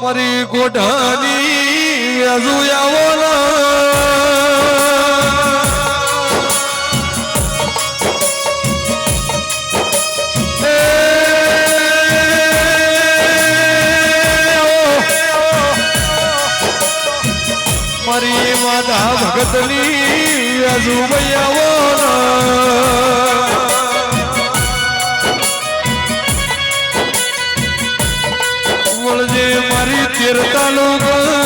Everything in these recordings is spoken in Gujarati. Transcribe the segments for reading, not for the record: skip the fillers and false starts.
મારી ગોઢાની અજુયાવોલા મારી માતા ભગતની અજુયાવોલા મારી 13 તાલુકા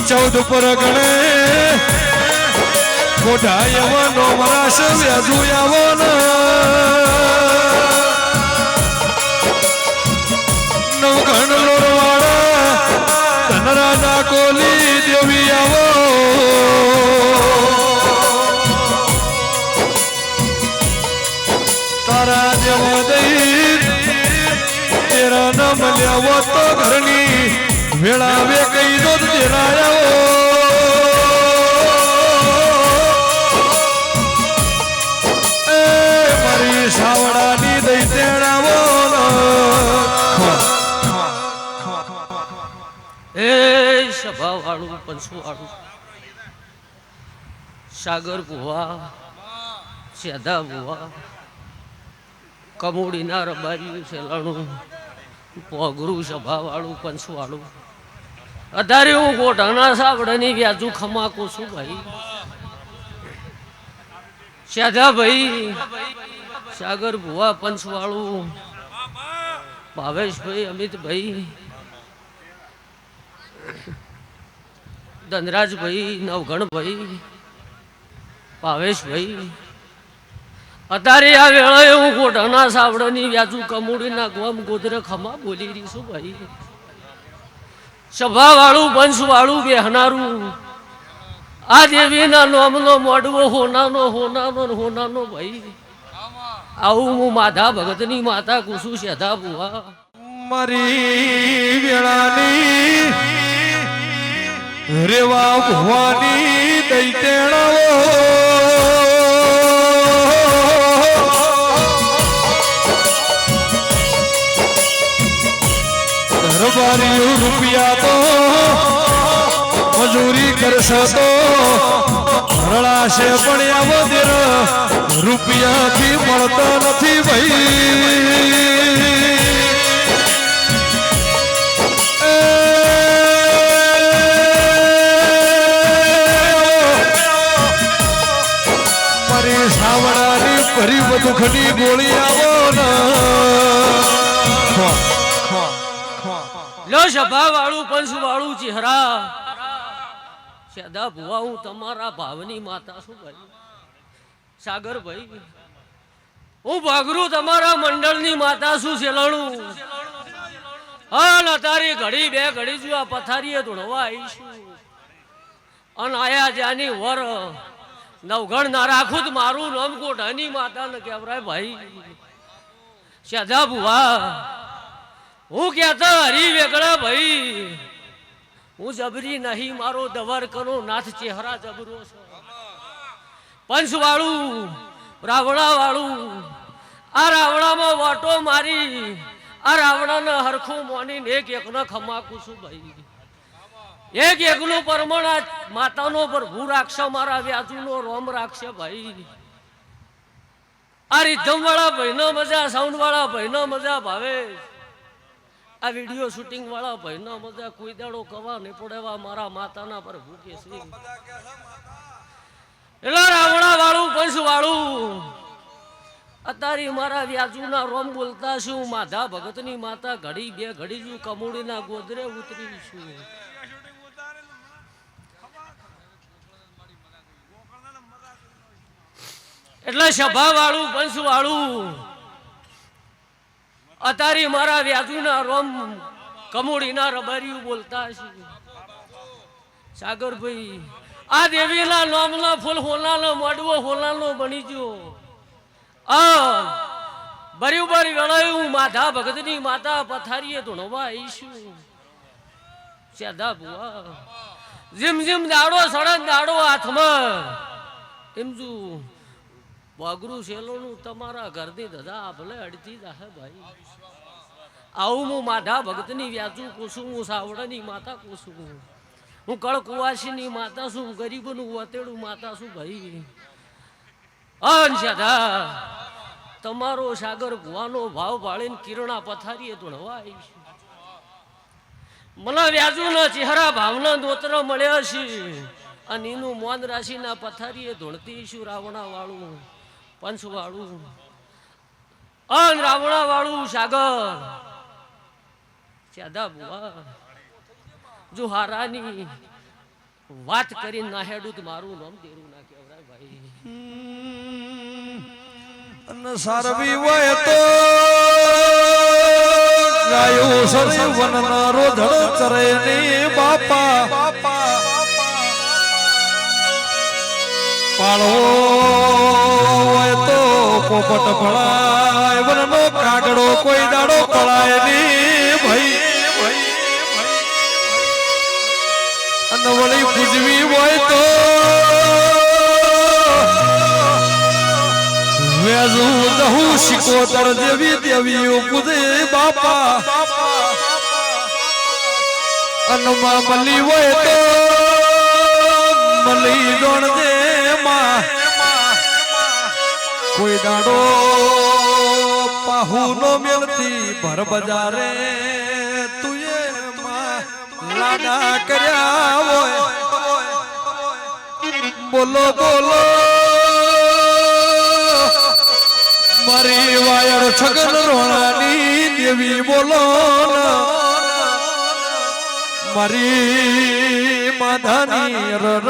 14 પરગણે ગોઢાયવાનો મરાશ વ્યાજુયાવોનો નવઘણ લોરવાડા ધનરાજા કોલી દેવી આવો તારા દેવા દઈ તેરા ન મળ્યા તો ઘરની વેળાવે કઈ દો તેરા મારી સાવડાની દઈ તેડાવો એ સભા વાળું પંચુ વાળું સાગર ભુવા સેધા ભુવા કમોડીના રબારીયું સેલાણું પોગરું સભા વાળું પંચુ વાળું અત્યારે હું ગોઢાના સાવડાની વ્યાજુ ખમાકું છું ભાઈ સેધા ભાઈ સાગર ભુવા પંચ વાળું ભાવેશભાઈ અમિતભાઈ ધનરાજભાઈ નવઘણભાઈ ભાવેશભાઈ અત્યારે આ વેળાએ હું ગોઢાના સાવડાની વ્યાજુ કમોડીના ગોમ ગોદરે ખમા બોલી રહી છું ભાઈ સભા વાળું બંશ વાળું બેહનારું આ દેવીના નોમનો મોડવો હોનાનો હોનાનો હોનાનો ભાઈ આવું હું માધા ભગતની માતા કુસુ સેધા બુવા મારી વેળાની રેવા ભવાની દૈતેણાવો દરબારી રૂપિયા તો મજૂરી કરશે તો રળાશે પણ આવો દેર રૂપિયાથી મળતા નથી ભાઈ સાવડાની ભરી બધું ખની ગોળી આવો લો સભા વાળું પંચ વાળું ચહેરા સેદા ભુવા હું તમારા ભાવની માતા છું ભાઈ સાગર ભાઈ હું ભાગરું તમારા મંડળની માતા છું સેલાણું હાલ તારી ઘડી બે ઘડી જો આ પથારીએ ધોળવા આવીશું અને આયા જ્યાંની વર નવઘણ ના રાખું તો મારું નામ ગોઢાની માતા ને કહેવાય ભાઈ સેધા ભુવા હું કહેતા હરી વેગળા ભાઈ હું જબરી નહીં મારો દવાર કરો નાથ ચહેરા જબરો છો પંચ વાળું રાવણા વાળું આ રાવણામાં વાટો મારી આ રાવણાને હરખું મોની એક એકને ખમાકું છું ભાઈ એક એકનું પરમણ માતાનો પ્રભુ રાખશે મારા વ્યાજુનો રોમ રાખશે ભાઈ આ રીધમ વાળા ભાઈનો મજા સાઉન્ડ વાળા ભાઈનો મજા ભાવે આ વિડીયો શૂટિંગ વાળા ભાઈનો મજા કોઈ દાડો કવા નહીં પડેવા મારા માતાના પ્રભુ કે છે એટલે રાવણા વાળું પંચ વાળું અત્યારે મારા વ્યાજુના રોમ બોલતા છું માધા ભગતની માતા ઘડી બે ઘડી જુ કમોડીના ગોદરે ઉતરી છું એટલે સભા વાળું પંચ વાળું અત્યારે મારા વ્યાજુના રોમ કમોડીના રબારીયું બોલતા છે સાગરભાઈ આ દેવીના નામના ફૂલ હોનાનો મોડવો હોનાનો બની ગયો બરોબર વેળાયું માધા ભગતની માતા પથારીએ ધોણવા આવીશું સેધા બુઆ જીમ જીમ દાડો સડન દાડો હાથમાં એમ જો વાગરું શેલોનું તમારા ઘરની ધજા ભલે અડતી જાહે ભાઈ આવું હું માધા ભક્તની વ્યાજુ કુસુમ, હું સાવડાની માતા કુસુમ, હું કળકુવાસીની માતા છું, ગરીબનું વતેડું માતા છું ભાઈ. અન સદા તમારો સાગર ભુવાનો ભાવ ભાળીને કિરણા પથારીએ ધૂણવા આવી છે. મને વ્યાજુના ચહેરા ભાવના દોત્ર મળ્યા છે અને એનું મોન રાશિના પથારીએ ધૂણતી છું. રાવણા વાળું પંચ વાળું અન રાવણા વાળું સાગર સાદા બુઆ જો હારાની વાત કરીને ના હેડું તો મારું નામ દેરું ના કહેવાય ભાઈ. અને સારવી હોય તો ગાયો સરે વનના રોધણ ચરે ને બાપા પાળો હોય તો પોપટ ભળાય વનનો કાગડો કોઈ દાડો પળાય ને ભાઈ. અને વળી પૂજવી હોય તો વેજુ દહુ શિકોતર જેવી દેવીઓ પૂજે બાપા. અનમાં મલી હોય તો મલી દોણજે માં કોઈ દાડો પાહુ નો મેલતી ભર બજારે તુએ માં લાડા કર્યા હોય. બોલો બોલો મારી વાયર છગન રોણાની દેવી બોલો મારી માધાની રર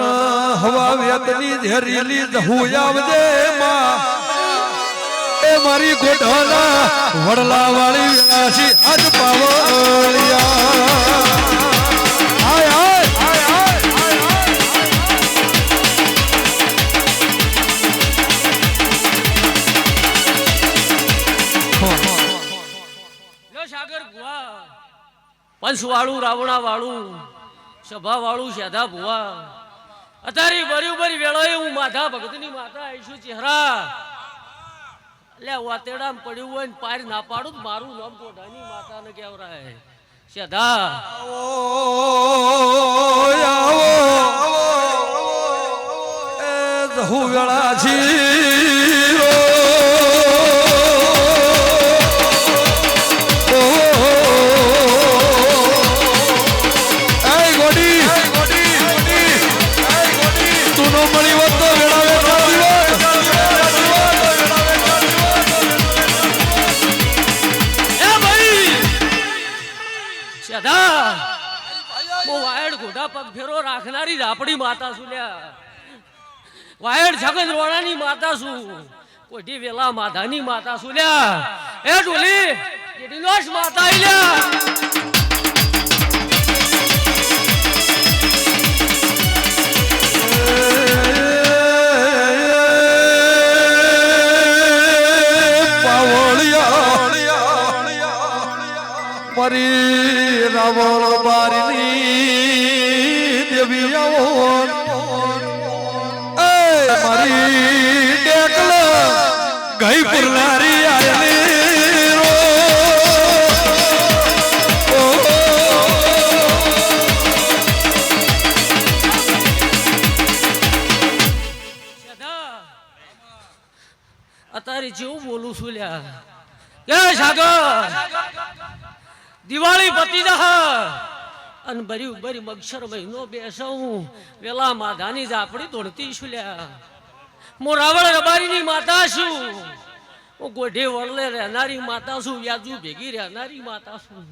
હવા વેતની ઝેરીલી જહું આવજે માં. એ મારી ગોઢાના વડલા વાળી વિનાશી આજ પાવળિયા. હાય હાય હાય હાય સાગર ભુવા પંચ વાળું રાવણા વાળું સભા વાળું સાધા ભુવા અત્યારે બરોબર વેળાએ હું માધા ભગતની માતા આવીશું. ચહેરા એટલે વાતેડા પડ્યું હોય ને પાર ના પાડું મારું નામ ગોઢાની માતા ને કહેવરાય સાધા. જહુ વેળા છી પગ ફેરો રાખનારી રાપડી માતા છું લ્યા. વાયડ છગન રોણાની માતા છું, કોઠી વેલા માધાની માતા છું લ્યા. એ ઢોલી કેડીનોશ માતા આઈ લ્યા. મારી રાવણ બારીની દેવી આવો મારી ટેકલ ગઈ પુરનારી આયલી રો. અત્યારે જેવું બોલું છું લ્યા કે સાગર દિવાળી પતી જા અને બરી બરી મગસર મહિનો બેસું વેલા માધાની જાપડી દોડતી છું લ્યા. હું રાવણ રબારીની માતા છું, હું ગોઢે વળલે રહેનારી માતા છું, વ્યાજુ ભેગી રહેનારી માતા છું.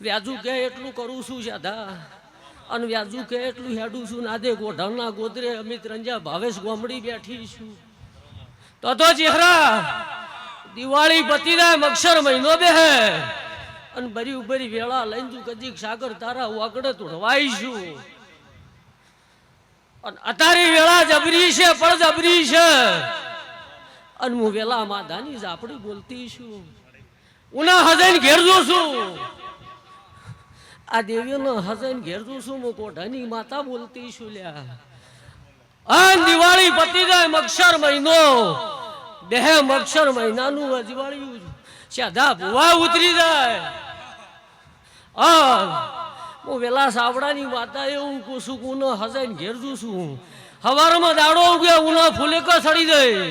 વ્યાજુ કે એટલું કરું છું સાધા અને વ્યાજુ કે એટલું હેડું છું. નાદે ગોઢાના ગોદરે અમિત રંજા ભાવેશ ગોમડી બેઠી છું. તો ચહેરા દિવાળી પતી જાય મગસર મહિનો બે અને બરી ઉબરી વેળા લઈને તું કજીક સાગર તારા વાગડે તોડવાઈશું. અને અત્યારે વેળા જબરી છે પણ જબરી છે અને હું વેલા માધાની જાપડી બોલતી છું. ઉના હજાઈને ઘેર જો છું, આ દેવીનો હજાઈને ઘેર જો છું. હું કોઢાની માતા બોલતી છું લ્યા. અને દિવાળી પતી જાય મગસર મહિનો બે મક્ષર મહિનાનું અજવાળ્યું સાદા ભુવા ઉતરી જાય. હું વેલા સાવડાની માતા એવું કુસું કુનો હજાઈને ઘેર જુ છું. હવારમાં દાડો ઉગ્યા ઉના ફૂલેકો સડી જાય.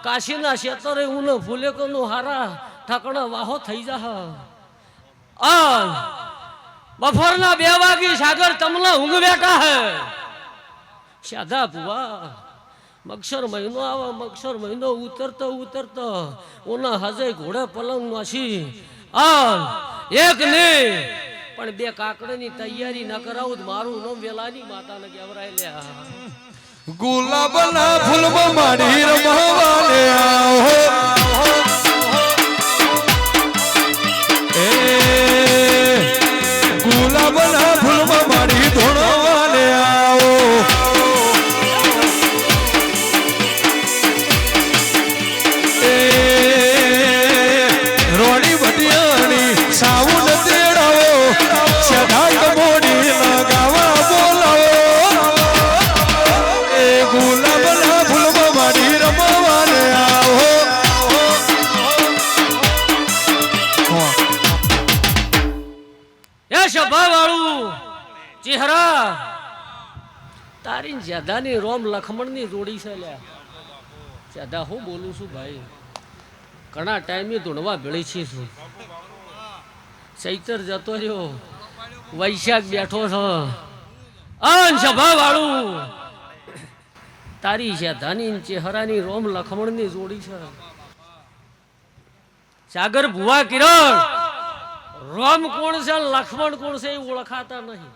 કાશીના શેતરે ઉનો ફૂલેકો નું હારા ઠકણા વાહો થઈ જા. બફોરના 2 વાગી સાગર તમલા ઊંઘ બેઠા હે. સાદા ભુવા મક્ષર મહિનો આવે, મક્ષર મહિનો ઉતરતો ઉતરતો ઉના હજે ઘોડે પલંગ નાસી. એક ને પણ 2 કાકડાની તૈયારી ન કરાવું મારું નામ વેલાની માતાને કેવરાય લ્યા. ગુલાબના ફૂલમાં માડી રમવાને આવો. એ ગુલાબના ફૂલમાં માડી ધોળવાને આવો. એ રોડી ભટિયાણી સાઉન્ડ તેડાવો, સદાય મોડી લગાવા બોલાવો. એ ગુલાબના ફૂલમાં માડી રમવાને આવો. એ સભા વાળું ચહેરા તારી જ્યાદાની રોમ લખમણની જોડી છે લ્યા. જ્યાદા હું બોલું છું ભાઈ, ઘણા ટાઈમે ધૂણવા ભેળી છી છું. ચૈતર જતો રહ્યો, વૈશાખ બેઠો છો. સભા વાળું તારી જ્યાદાની ચહેરાની રોમ લખમણની જોડી છે. સાગર ભુવા કિરણ રોમ કોણ છે લક્ષ્મણ કોણ છે એ ઓળખાતા નહીં.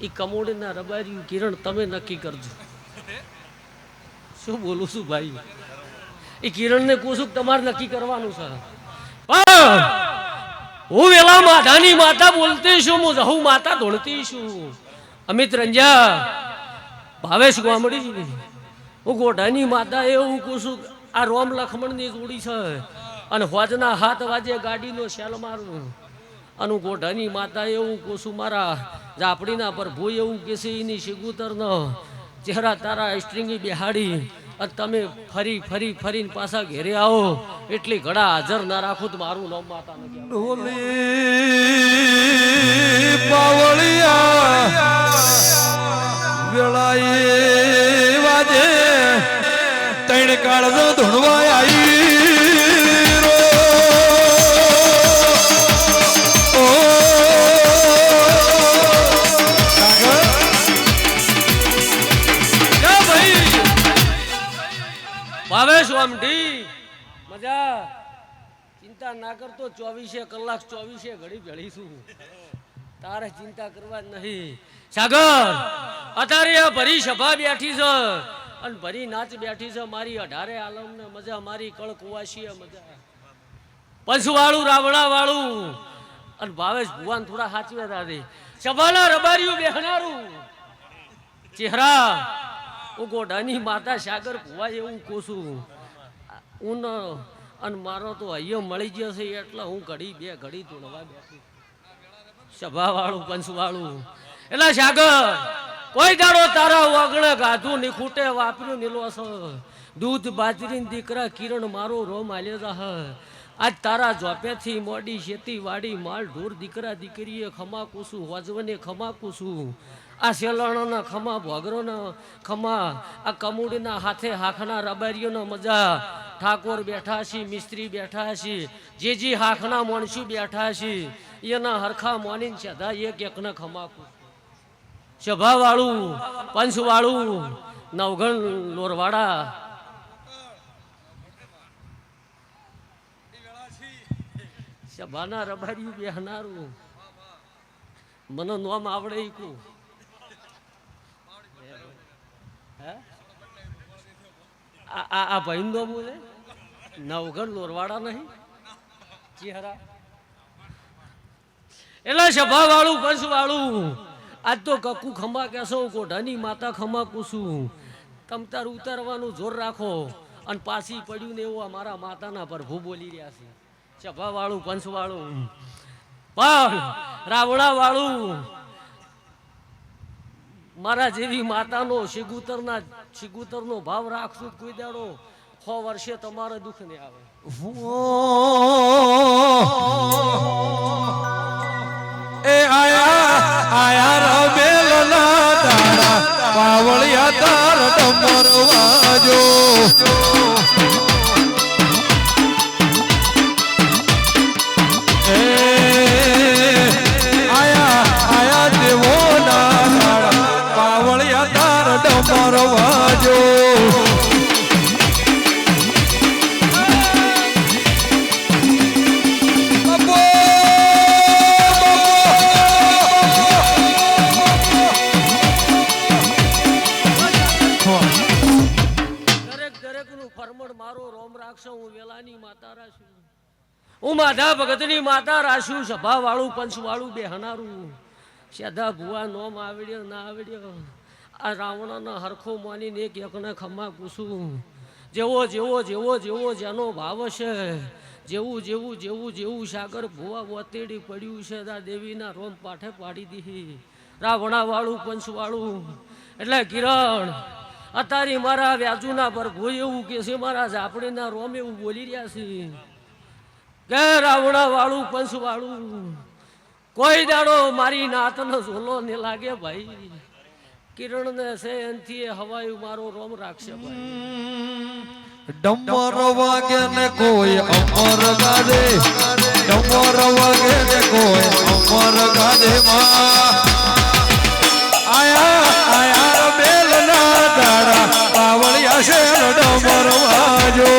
એ કમોડીના રબારી કિરણ તમે નક્કી કરજો. શું બોલું છું ભાઈ, એ કિરણને પૂછું તમારે નક્કી કરવાનું છે. પણ હું વેલા માધાની માતા બોલતી છું, હું જહુ માતા ધોળતી છું. અમિત રંજા ભાવેશ ગામડી હું ગોઢાની માતા એવું કહું છું. આ રોમ લક્ષ્મણની જોડી છે અને હોજના 7 વાગે ગાડીનો શેલ મારું. અને ગોઢાની માતા એવું કહું છું, મારા ઝાપડીના પ્રભુ એવું કે છે એની શિગુતરનો ચહેરા તારા સ્ટ્રિંગી બેહાડી અને તમે ફરી ફરી ફરીને પાછા ઘેરે આવો એટલી ઘડા હાજર ના રાખું તો મારું નામ માતા નથી. ઢોલી પાવળિયા વેળાએ વાજે તૈણ કાળજો ધૂણવા આવી. ભાવેશ વામડી મજા ચિંતા ના કરતો. 24 કલાક 24 ઘડી ભેળી છું, તારે ચિંતા કરવા જ નહીં. સાગર અત્યારે આ ભરી સભા બેઠી છે અને ભરી નાચ બેઠી છે. મારી 18 આલમ ને મજા, મારી કળ કુવાસી મજા, પંચવાળું રાવણા વાળું અને ભાવેશ ભુવાન થોડા સાચવે દાદી. સભાના રબારીયું બેહનારું ચહેરા હું ગોઢાની માતા સાગર ભુવા એવું કહું છું. હું અને મારો તો અહીંયા મળી ગયો છે એટલે હું ઘડી 2 ઘડી ધૂણવા બેઠી. સભા વાળું પંચવાળું એટલે સાગર કોઈ દાડો તારા વાગણે ગાધું ની ખૂટે વાપર્યું નીલો છે. દૂધ બાજરી દીકરા કિરણ મારો રોમ આલ્યો જા. આજ તારા જોપેથી મોડી ખેતી વાડી માલ ઢોર દીકરા દીકરીએ ખમા કુસું, વજવને ખમા કુસું. આ સેલણોના ખમા, ભોગરોના ખમા, આ કમુડીના હાથે હાખના રબારીઓના મજા. ઠાકોર બેઠા છે, મિસ્ત્રી બેઠા છે, જે હાખના માણસું બેઠા છે એના હરખા મોનીને સદા એક એકને ખમા કુસું. સભા વાળું પંચવાળું નવગણ લોરવાડા સભાના રબારી બેહનારું મને નામ આવડે ઈકું. આ ભાઈ નો બોલે નવગણ લોરવાડા નહીં ચહેરા. એટલે સભા વાળું પંચ વાળું આજ તો કકુ ખમા કેશો, ગોઢાની માતા ખમા કુસું. તમ તાર ઉતારવાનું જોર રાખો અને પાછી પડ્યું ને એવું અમારા માતાના પ્રભુ બોલી રહ્યા છે. સભા વાળું પંચ વાળું પણ રાવણા વાળું મારા જેવી માતાનો શિગુતરનો ભાવ રાખશું કોઈ દાડો 100 વર્ષે તમારે દુઃખ નહીં આવે. એ આયા રમેલના તારા પાવળિયા તાર ડમર વાજો આયા દેવોના તારા પાવળિયા તાર ડમર વાજો હું વેલાની માતા રાશું, હું માધા ભગતની માતા રાશું, સભા વાળું પંચ વાળું બેહનારું સાદા ભુવા નોમ આવડ્યો ના આવડ્યો આ રાવણના હરખો માનીને એક એકને ખમ્મા પૂછું. જેવો જેવો જેવો જેવો જેનો ભાવ છે જેવું જેવું જેવું જેવું સાગર ભુવા વતેડી પડ્યું છે દા દેવીના રોમ પાઠે પાડી દીધી રાવણા વાળું પંચ વાળું. એટલે કિરણ અત્યારે મારા વ્યાજુના પર ભોય એવું કે છે, મારા ઝાપડીના રોમ એવું બોલી રહ્યા છે કે રાવણા વાળું પંચ વાળું કોઈ દાડો મારી નાતનો ઝોલો ને લાગે ભાઈ. કિરણ ને છે એનથી હવાયું મારો રોમ રાખશે ભાઈ. ડમર વાગે ને કોઈ અમર ગાજે, ડમર વાગે ને કોઈ અમર ગાજે માં આયા બેલના તારા પાવળિયા છે ડમર વાજો.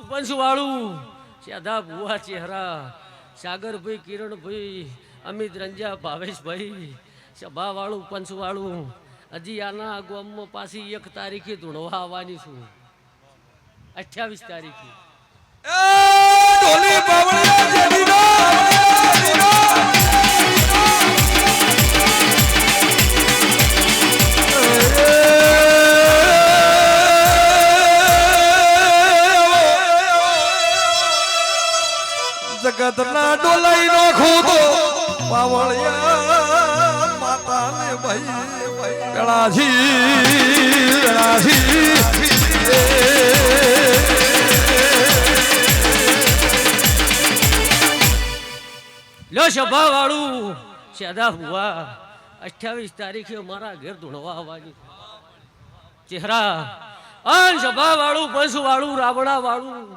પંચવાળું સાદા ભુવા ચહેરા સાગરભાઈ કિરણભાઈ અમિત રંજા ભાવેશભાઈ સભા વાળું પંચવાળું. હજી આના ગામમાં પાછી 1 તારીખે ધૂણવા આવવાની છું, 28 તારીખે. જગતના ડોલાઈ નાખું તો પાવળિયા માતાને ભાઈ પેળાથી લો સભા વાળું સાદા ભુવા 28 તારીખે મારા ઘેર ધૂણવા આવવાની ચહેરા. અન સભા વાળું પંચ વાળું રાવણા વાળું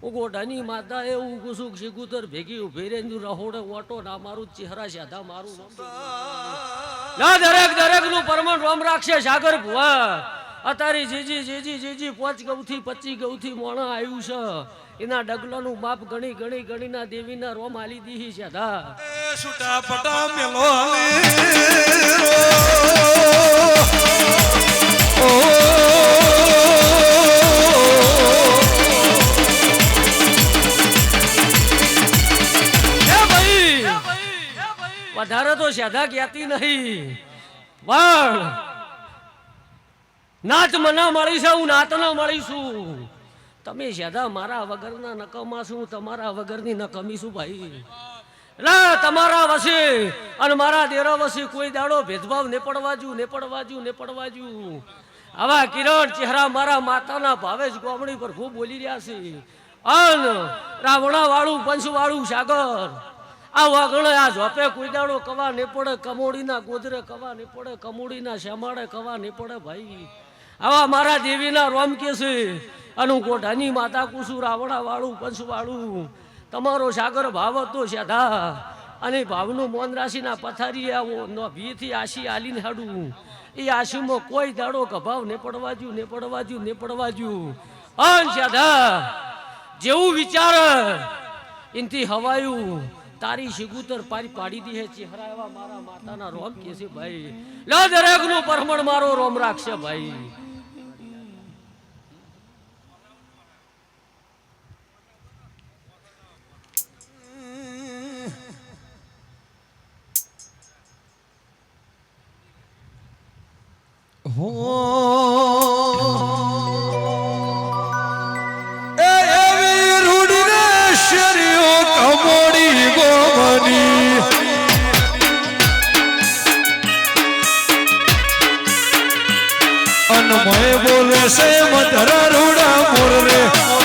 હું ગોડાની માતા એવું કુસુક શિકુતર ભેગી ઉભી રહી રહોડે ઓટો ના મારું ચહેરા સાદા મારું ના દરેક નું પરમણ રોમ રાખશે સાગર ભુવા. અત્યારે જીજી જીજી જીજી 5 ગૌથી 25 ગૌથી મોણા આવ્યું છે એના ડગલાનું માપ ગણી ગણી ગણીના દેવીના રોમ આલી દીધી સાદા. છૂટા પટા મેલો વધારે તો સાદા જ્ઞાતિ નહીં પણ નાત મને મળી છે, હું નાત ન મળીશું. તમે સાદા મારા વગરના નકમા છું, તમારા વગરની નકમી છું ભાઈ. એટલે તમારા વસે અને મારા દેરા વસે કોઈ દાડો ભેદભાવ ને પડવાજુ. આવા કિરણ ચહેરા મારા માતાના ભાવે જ ગોમડી પર ખૂબ બોલી રહ્યા છે. અન રાવણા વાળું પંચ વાળું સાગર આ વાગણે આ ઝોપે કોઈ દાડો કવા ને પડે, કમોડીના ગોદરે કવા ને પડે, કમોડીના શ્યામાડે કવા ને પડે ભાઈ. આવા મારા દેવીના રોમ કે છે અને હું કોઢાની માતા કુસુ રાવણા વાળું પંચ વાળું. તમારો સાગર ભાવ હતો સાદા અને ભાવનું મોન રાશિના પથારી આવો ભીથી આશી આલીને હાડું એ આશીમાં કોઈ દાડો કભાવ ને પડવાજુ. અન સાદા જેવું વિચાર એનથી હવાયું તારી શિગુતર પાડી દી હે ચહેરા. એવા મારા માતાના રોમ કે છે ભાઈ. લો દરેક નું પરમણ મારો રોમ રાખશે ભાઈ. એવી છે મધરા રૂડા મોર રે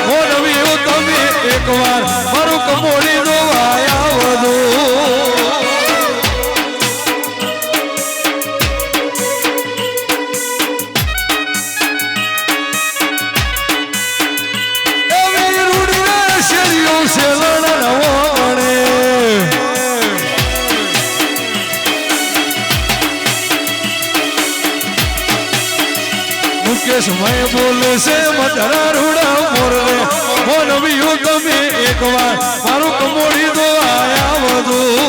મોરવ્યું તમે એકવાર મારું કમોડી જોવાયા વધુ સમય બોલે છે મધરા રૂડા મોર રે મોરવ્યું તમે એકવાર મારું કમોડી જોવાયા વધુ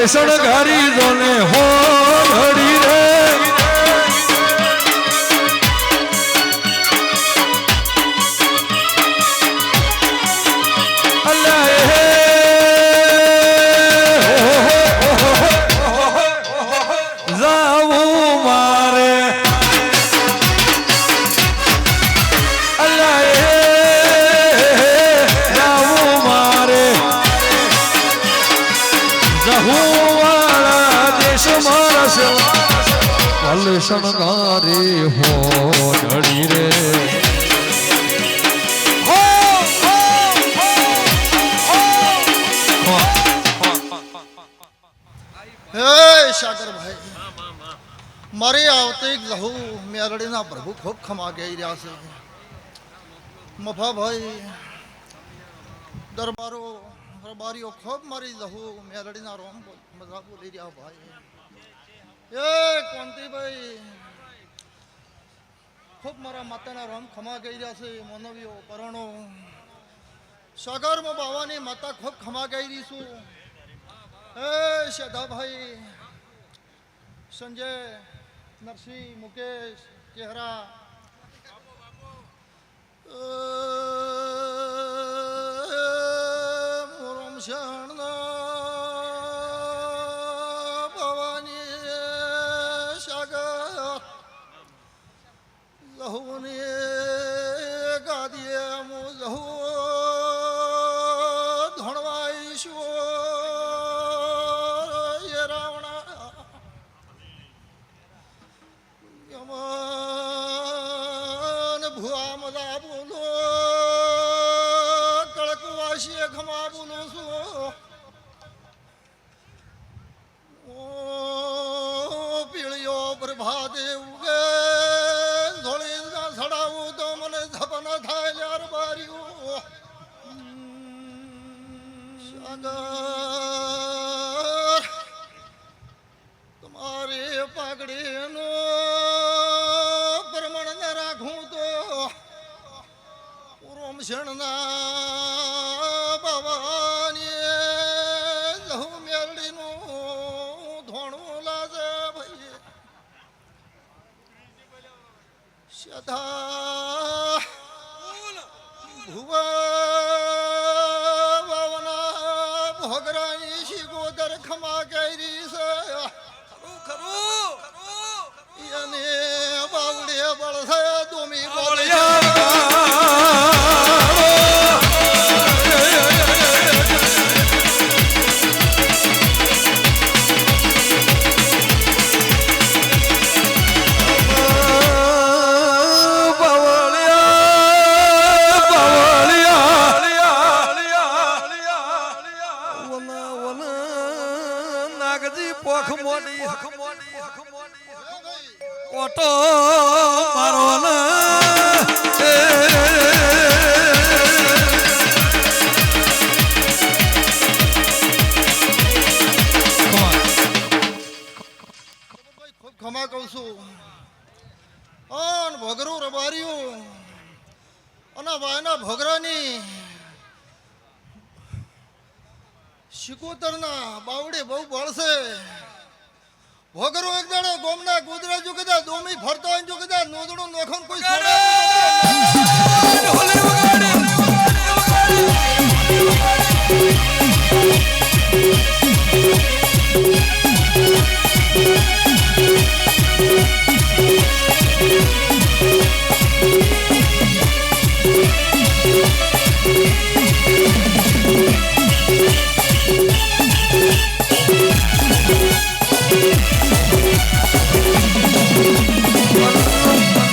શણગારી દોને હો ઘડી રે જાવું મારે જાવું મારે કલ શણગારે હો ઢળી રે હે સાગરભાઈ મારે આવતે લહુ મેરડીના પ્રભુ ખૂબ ખમા ગઈ રહ્યા છે મફાભાઈ દરબારીઓ ખૂબ મારી લહુ મેરડીના રોમ મજા બોલી રહ્યા ભાઈ એ કોંતીભાઈ ખૂબ મારા માતાના રોમ ખમા ગઈ રહ્યા છે મોનવીઓ પરણો સાગરમાં બાવાની માતા ખૂબ ખમા ગઈ રહી છું એ શેધાભાઈ સંજય નરસિંહ મુકેશ કેહરા મોરમ શરણના લહુને ગાદીએ મુ લહુ ધણવાઈશું એ રાવણા યમન ભુવા મદા બોલો કળકવાસીએ ખમા બોલું છું પીળીઓ પ્રભાતે ઉગે તમારે પાઘડીનો પ્રમાણ ન રાખું તો રોમ શરણના બાવાની લહુ મેરડીનું ધોણું લાગે ભાઈ સદા ભુવા ભોગરાની શિગોદર ખમા કરી છે એને બાવડે બળશે દોમી ઓટો મારો ખમા કહું છું અન ભોગરું રબાર્યું અને વાયના ભોગરાની શિકોતરના બાવડે બહુ બળશે ભોગરો એક દાડો ગોમના ગોદરા જો કદા દોમી ફરતા હોય જો કદા નોદડો નોખન કોઈ ઢોલે વગાડે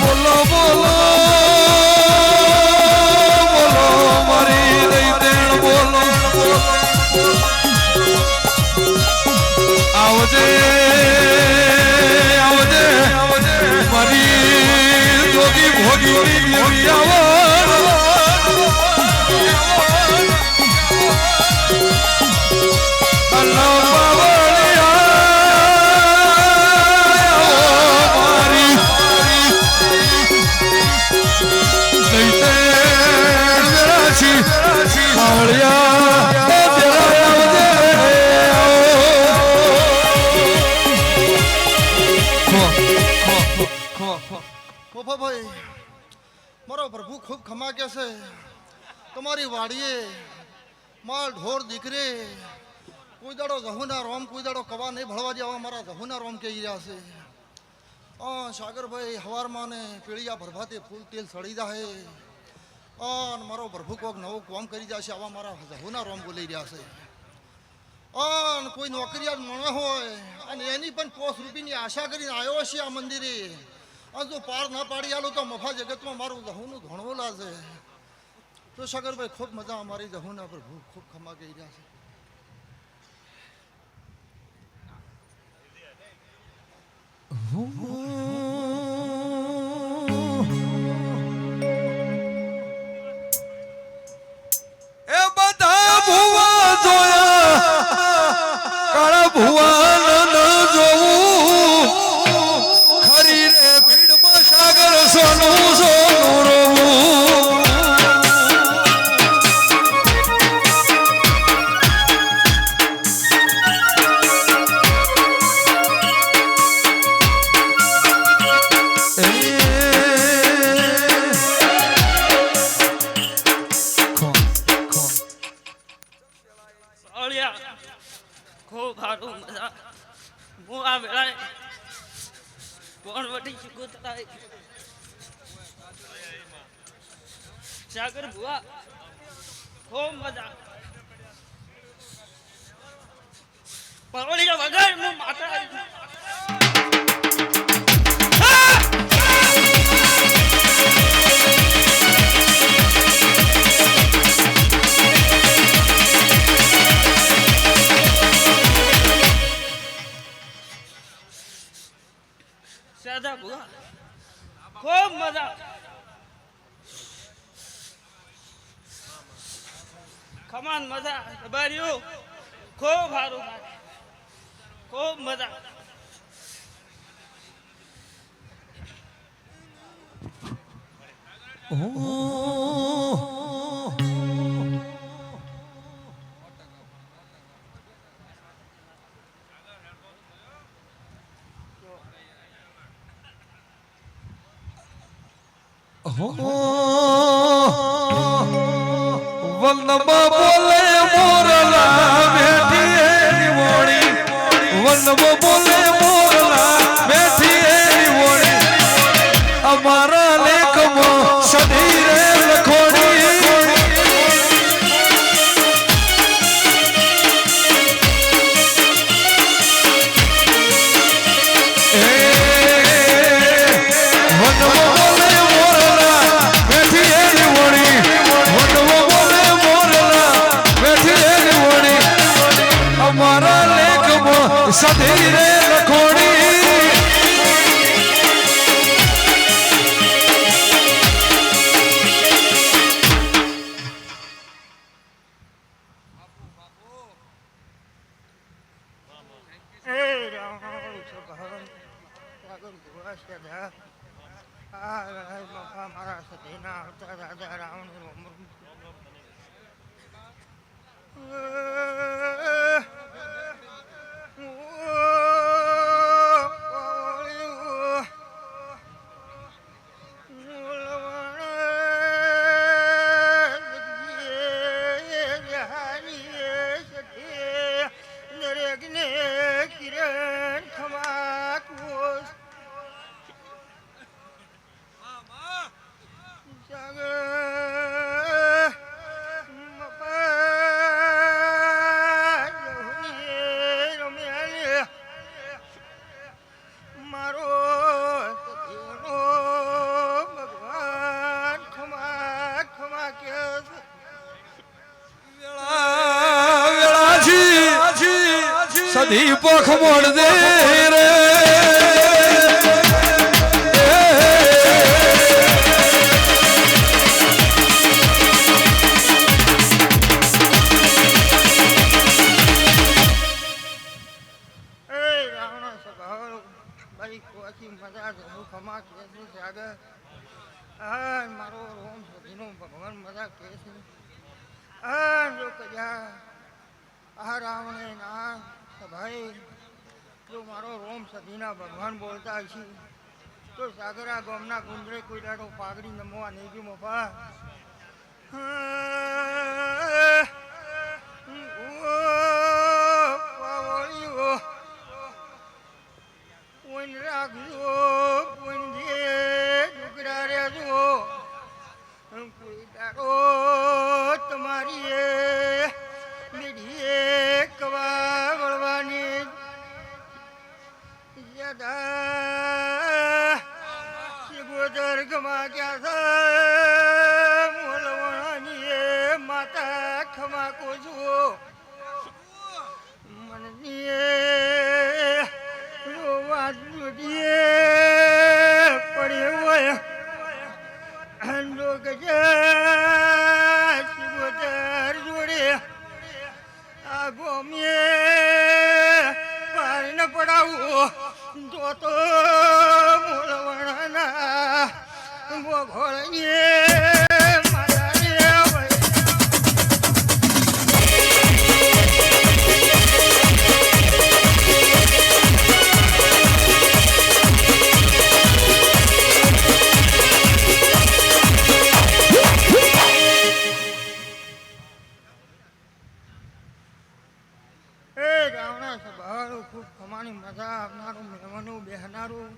બોલો બોલો બોલો મારી દઈ દેણ બોલો આવજે આવજે મારી જોગી ભોગી દેવી આવો ભાઈ મારો પ્રભુ ખૂબ ખમા કે છે તમારી વાડીએ માલ ઢોર દીકરે કોઈ દાડો જહુના રોમ કોઈ દાડો કવા નહીં ભળવા જેવા મારા જહુના રોમ કહી રહ્યા છે સાગરભાઈ હવારમાં ને પીળિયા ભરભાતે ફૂલ તેલ સડી જાય અને મારો પ્રભુ કોક નવો કોમ કરી જશે આવા મારા જહુના રોમ બોલી રહ્યા છે અને કોઈ નોકરિયાત મળે હોય અને એની પણ 5 રૂપિયાની આશા કરીને આવ્યો છે આ મંદિરે અને જો પાર ના પાડી આલો તો મફા જગતમાં મારું જહુનું ધોણવું લાગે તો સાગરભાઈ ખૂબ મજા અમારી જહુના પ્રભુ ખૂબ ખમા કહી રહ્યા છે એ બધા ભુવા જોયા કાળા ભુવા ન જોવું ખરી રે ભીડમાં સાગર સોનું સોનું રોવું ખૂબ સારું મજા હું આ વેળાએ કોણ વટી ચૂકું થાય સાગર ભુવા ખૂબ મજા પરોળિયા વગર હું માતા સાદા ભુવા ખૂબ મજા ખમાન મજા બારીઓ ખૂબ સારું ખૂબ મજા વલ્લભ બોલે મોરલા બેઠી એની મોડી વલ્લભ બોલે મોરલા બેઠી એની મોડી અમારા લેખમાં સધી રે લખોડી સધી રે લખોડી મારા સતીના અવતાર રાજા રાવણ દીપક મોડદે રે મારો રોમ સતીનો ભગવાન મજા કે છે જો કજા આ રાવણે ના ભાઈ જો મારો રોમ સતીના ભગવાન બોલતા છે તો સાગરા ગામના ગુંદરે કોઈ દાડો પાઘડી નમવા નહીં ગયું મફા રાખજો કોઈ દાડો તમારી મીઠીએ કવા વળવાની ગોદર ગમા ગયા છે મોલવણાની માતા ખમાકો છો મનની વાત જોડીએ પડે હોય લોક ગોદર જોડે આ ગોમીએ પાર ન પડાવું તો મોલવણાના ગોઘોળીએ ખૂબ કમાણી મજા આવનારું મહેમાનું બેહનારું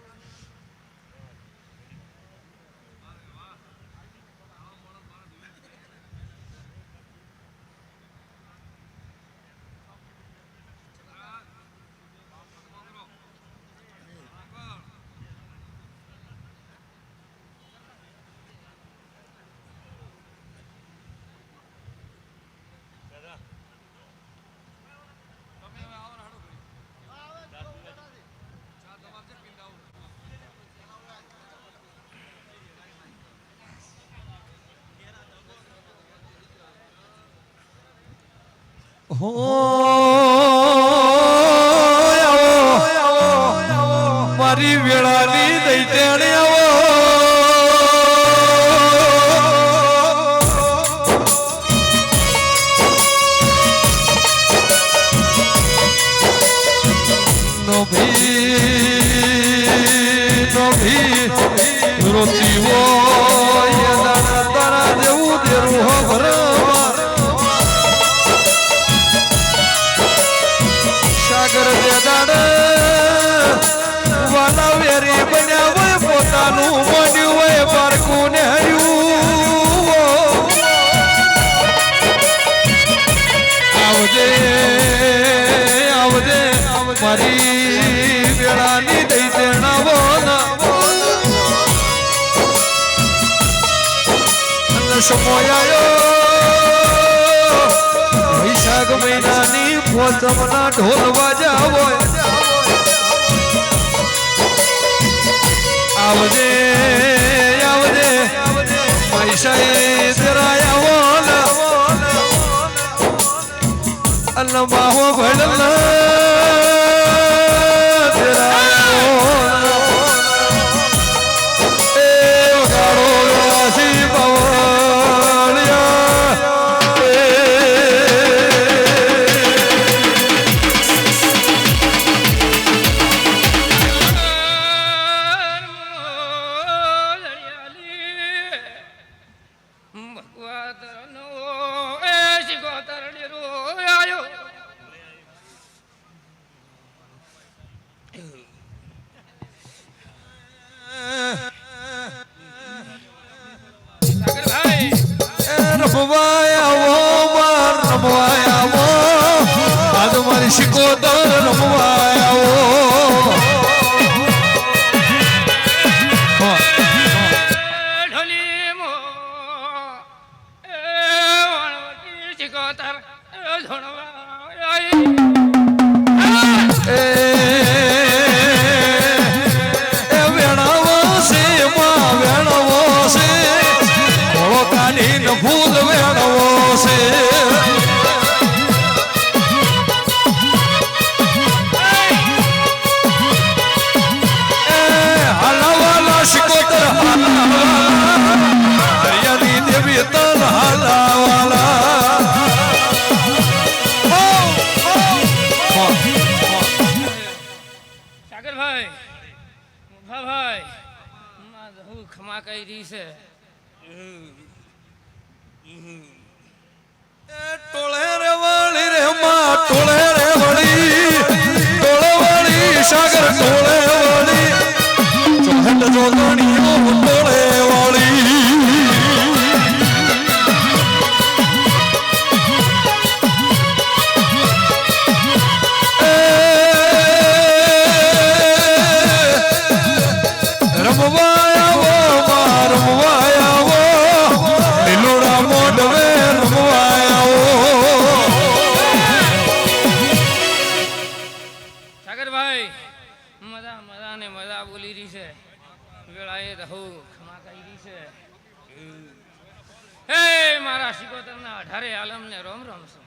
હો મારી વેળાની દૈત્યાણી આવો રોતી હોય તારા જેવું દેરું હો ભરવા સાગર દે દાડે વાલા વેરી બન્યા હોય પોતાનું બન્યું હોય બારકું ને હર્યું આવજે આવજે મારી વેળાની દઈ દેણાવો સમોયાયો વૈશાખ મહિનાની પોતમના ઢોલ વાજા હોય આવજે આવજે પૈસા દેરાયા અલ્લ બાહો ભડલ શિકોતર રમવાયા ઢોલી મો શિકોતર ધોણવા ખમા કહી રહી છે. ટોળે રે વાળી રે માં ટોળે રે વળી ટોળે વાળી સાગર ટોળે વાળી ચોહટ જોગણીઓ ટોળે વાળી સાગરભાઈ મજા મજા ને મજા બોલી રહી છે. વેળાએ રહો ખમા કહી રહી છે. હે મારા શિકોતરના 18 આલમને રોમ રોમ છું.